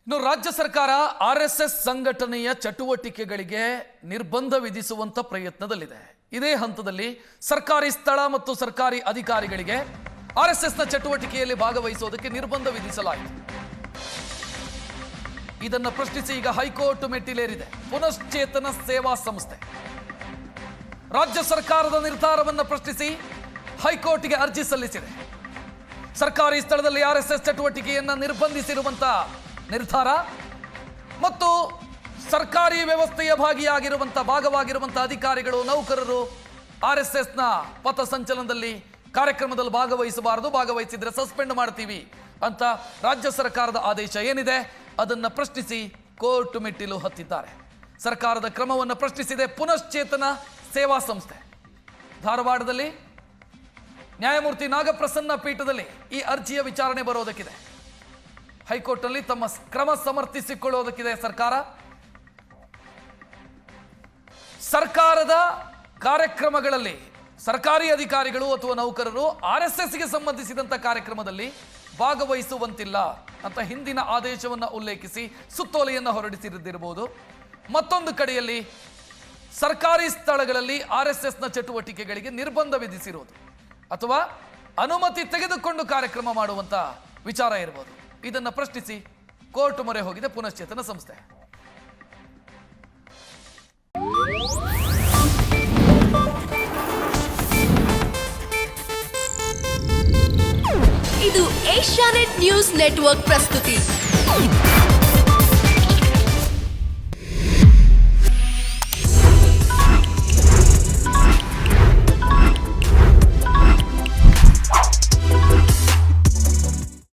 ಇನ್ನು ರಾಜ್ಯ ಸರ್ಕಾರ ಆರ್ಎಸ್ಎಸ್ ಸಂಘಟನೆಯ ಚಟುವಟಿಕೆಗಳಿಗೆ ನಿರ್ಬಂಧ ವಿಧಿಸುವಂತ ಪ್ರಯತ್ನದಲ್ಲಿದೆ. ಇದೇ ಹಂತದಲ್ಲಿ ಸರ್ಕಾರಿ ಸ್ಥಳ ಮತ್ತು ಸರ್ಕಾರಿ ಅಧಿಕಾರಿಗಳಿಗೆ ಆರ್ಎಸ್ಎಸ್ನ ಚಟುವಟಿಕೆಯಲ್ಲಿ ಭಾಗವಹಿಸುವುದಕ್ಕೆ ನಿರ್ಬಂಧ ವಿಧಿಸಲಾಯಿತು. ಇದನ್ನು ಪ್ರಶ್ನಿಸಿ ಈಗ ಹೈಕೋರ್ಟ್ ಮೆಟ್ಟಿಲೇರಿದೆ ಪುನಶ್ಚೇತನ ಸೇವಾ ಸಂಸ್ಥೆ. ರಾಜ್ಯ ಸರ್ಕಾರದ ನಿರ್ಧಾರವನ್ನು ಪ್ರಶ್ನಿಸಿ ಹೈಕೋರ್ಟ್ಗೆ ಅರ್ಜಿ ಸಲ್ಲಿಸಿದೆ. ಸರ್ಕಾರಿ ಸ್ಥಳದಲ್ಲಿ ಆರ್ಎಸ್ಎಸ್ ಚಟುವಟಿಕೆಯನ್ನು ನಿರ್ಬಂಧಿಸಿರುವಂತಹ ನಿರ್ಧಾರ ಮತ್ತು ಸರ್ಕಾರಿ ವ್ಯವಸ್ಥೆಯ ಭಾಗವಾಗಿರುವಂತಹ ಅಧಿಕಾರಿಗಳು, ನೌಕರರು ಆರ್ಎಸ್ಎಸ್ನ ಪಥಸಂಚಲನದಲ್ಲಿ ಕಾರ್ಯಕ್ರಮದಲ್ಲಿ ಭಾಗವಹಿಸಿದ್ರೆ ಸಸ್ಪೆಂಡ್ ಮಾಡ್ತೀವಿ ಅಂತ ರಾಜ್ಯ ಸರ್ಕಾರದ ಆದೇಶ ಏನಿದೆ ಅದನ್ನು ಪ್ರಶ್ನಿಸಿ ಕೋರ್ಟ್ ಮೆಟ್ಟಿಲು ಹತ್ತಿದ್ದಾರೆ. ಸರ್ಕಾರದ ಕ್ರಮವನ್ನು ಪ್ರಶ್ನಿಸಿದೆ ಪುನಶ್ಚೇತನ ಸೇವಾ ಸಂಸ್ಥೆ. ಧಾರವಾಡದಲ್ಲಿ ನ್ಯಾಯಮೂರ್ತಿ ನಾಗಪ್ರಸನ್ನ ಪೀಠದಲ್ಲಿ ಈ ಅರ್ಜಿಯ ವಿಚಾರಣೆ ಬರೋದಕ್ಕಿದೆ. ಹೈಕೋರ್ಟ್ನಲ್ಲಿ ತಮ್ಮ ಕ್ರಮ ಸಮರ್ಥಿಸಿಕೊಳ್ಳೋದಕ್ಕಿದೆ. ಸರ್ಕಾರದ ಕಾರ್ಯಕ್ರಮಗಳಲ್ಲಿ ಸರ್ಕಾರಿ ಅಧಿಕಾರಿಗಳು ಅಥವಾ ನೌಕರರು ಆರ್ಎಸ್ಎಸ್ಗೆ ಸಂಬಂಧಿಸಿದಂಥ ಕಾರ್ಯಕ್ರಮದಲ್ಲಿ ಭಾಗವಹಿಸುವಂತಿಲ್ಲ ಅಂತ ಹಿಂದಿನ ಆದೇಶವನ್ನು ಉಲ್ಲೇಖಿಸಿ ಸುತ್ತೋಲೆಯನ್ನು ಹೊರಡಿಸಿರದಿರಬಹುದು. ಮತ್ತೊಂದು ಕಡೆಯಲ್ಲಿ ಸರ್ಕಾರಿ ಸ್ಥಳಗಳಲ್ಲಿ ಆರ್ಎಸ್ಎಸ್ನ ಚಟುವಟಿಕೆಗಳಿಗೆ ನಿರ್ಬಂಧ ವಿಧಿಸಿರುವುದು ಅಥವಾ ಅನುಮತಿ ತೆಗೆದುಕೊಂಡು ಕಾರ್ಯಕ್ರಮ ಮಾಡುವಂತ ವಿಚಾರ ಇರಬಹುದು. ಇದನ್ನು ಪ್ರಶ್ನಿಸಿ ಕೋರ್ಟ್ ಮೊರೆ ಹೋಗಿದೆ ಪುನಶ್ಚೇತನ ಸಂಸ್ಥೆ. ಇದು ಏಷ್ಯಾನೆಟ್ ನ್ಯೂಸ್ ನೆಟ್ವರ್ಕ್ ಪ್ರಸ್ತುತಿ.